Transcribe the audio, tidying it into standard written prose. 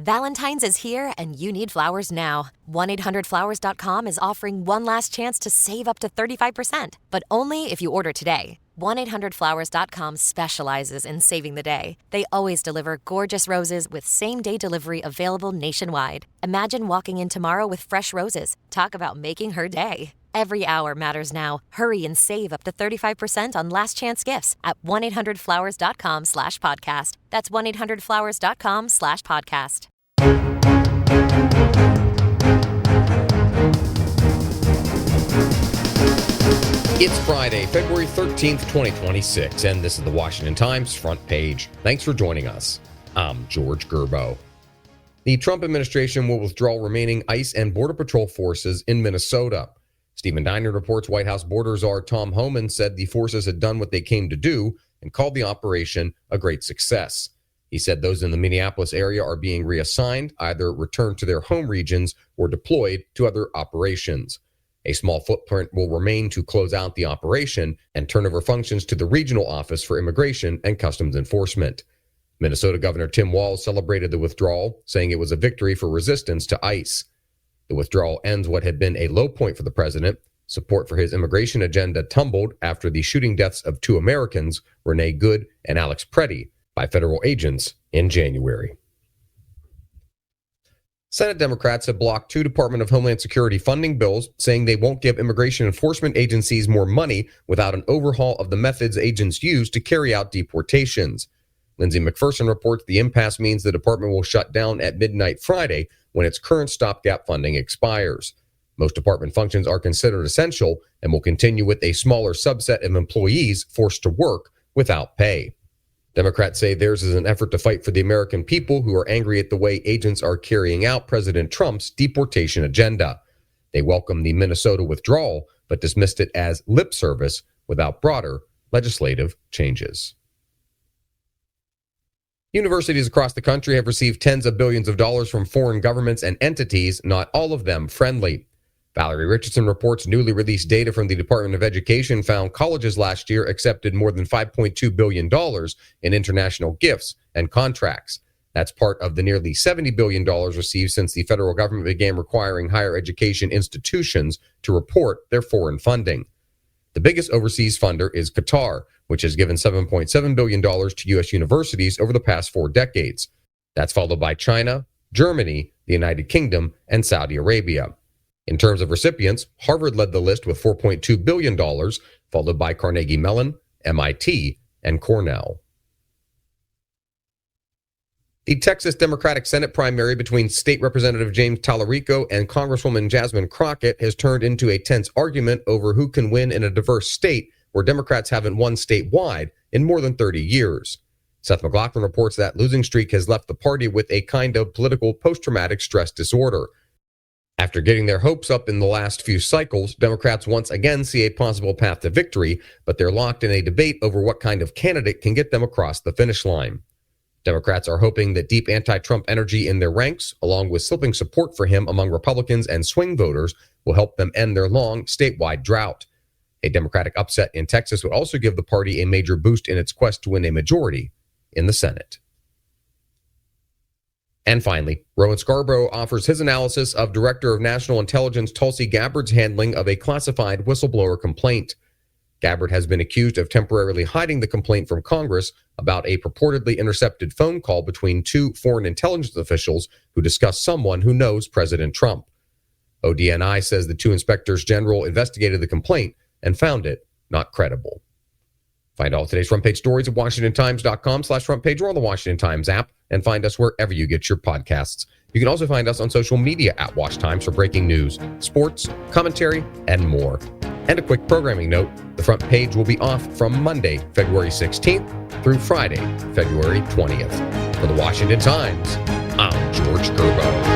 Valentine's is here, and you need flowers now. 1-800-Flowers.com is offering one last chance to save up to 35%, but only if you order today. 1-800-Flowers.com specializes in saving the day. They always deliver gorgeous roses with same-day delivery available nationwide. Imagine walking in tomorrow with fresh roses. Talk about making her day. Every hour matters now. Hurry and save up to 35% on last chance gifts at 1-800-Flowers.com/podcast. That's 1-800-Flowers.com/podcast. It's Friday, February 13th, 2026, and this is the Washington Times front page. Thanks for joining us. I'm George Gerbo. The Trump administration will withdraw remaining ICE and Border Patrol forces in Minnesota. Stephen Diner reports White House border czar Tom Homan said the forces had done what they came to do and called the operation a great success. He said those in the Minneapolis area are being reassigned, either returned to their home regions or deployed to other operations. A small footprint will remain to close out the operation and turn over functions to the Regional Office for Immigration and Customs Enforcement. Minnesota Governor Tim Walz celebrated the withdrawal, saying it was a victory for resistance to ICE. The withdrawal ends what had been a low point for the president. Support for his immigration agenda tumbled after the shooting deaths of two Americans, Renee Good and Alex Preddy, by federal agents in January. Senate Democrats have blocked two Department of Homeland Security funding bills, saying they won't give immigration enforcement agencies more money without an overhaul of the methods agents use to carry out deportations. Lindsay McPherson reports the impasse means the department will shut down at midnight Friday when its current stopgap funding expires. Most department functions are considered essential and will continue with a smaller subset of employees forced to work without pay. Democrats say theirs is an effort to fight for the American people who are angry at the way agents are carrying out President Trump's deportation agenda. They welcome the Minnesota withdrawal, but dismissed it as lip service without broader legislative changes. Universities across the country have received tens of billions of dollars from foreign governments and entities, not all of them friendly. Valerie Richardson reports newly released data from the Department of Education found colleges last year accepted more than $5.2 billion in international gifts and contracts. That's part of the nearly $70 billion received since the federal government began requiring higher education institutions to report their foreign funding. The biggest overseas funder is Qatar, which has given $7.7 billion to U.S. universities over the past 4 decades. That's followed by China, Germany, the United Kingdom, and Saudi Arabia. In terms of recipients, Harvard led the list with $4.2 billion, followed by Carnegie Mellon, MIT, and Cornell. The Texas Democratic Senate primary between State Representative James Tallarico and Congresswoman Jasmine Crockett has turned into a tense argument over who can win in a diverse state where Democrats haven't won statewide in more than 30 years. Seth McLaughlin reports that losing streak has left the party with a kind of political post-traumatic stress disorder. After getting their hopes up in the last few cycles, Democrats once again see a possible path to victory, but they're locked in a debate over what kind of candidate can get them across the finish line. Democrats are hoping that deep anti-Trump energy in their ranks, along with slipping support for him among Republicans and swing voters, will help them end their long statewide drought. A Democratic upset in Texas would also give the party a major boost in its quest to win a majority in the Senate. And finally, Rowan Scarborough offers his analysis of Director of National Intelligence Tulsi Gabbard's handling of a classified whistleblower complaint. Gabbard has been accused of temporarily hiding the complaint from Congress about a purportedly intercepted phone call between two foreign intelligence officials who discussed someone who knows President Trump. ODNI says the two inspectors general investigated the complaint and found it not credible. Find all today's front page stories at WashingtonTimes.com/front page or on the Washington Times app, and find us wherever you get your podcasts. You can also find us on social media at Wash Times for breaking news, sports, commentary, and more. And a quick programming note, the front page will be off from Monday, February 16th through Friday, February 20th. For the Washington Times, I'm George Gerbo.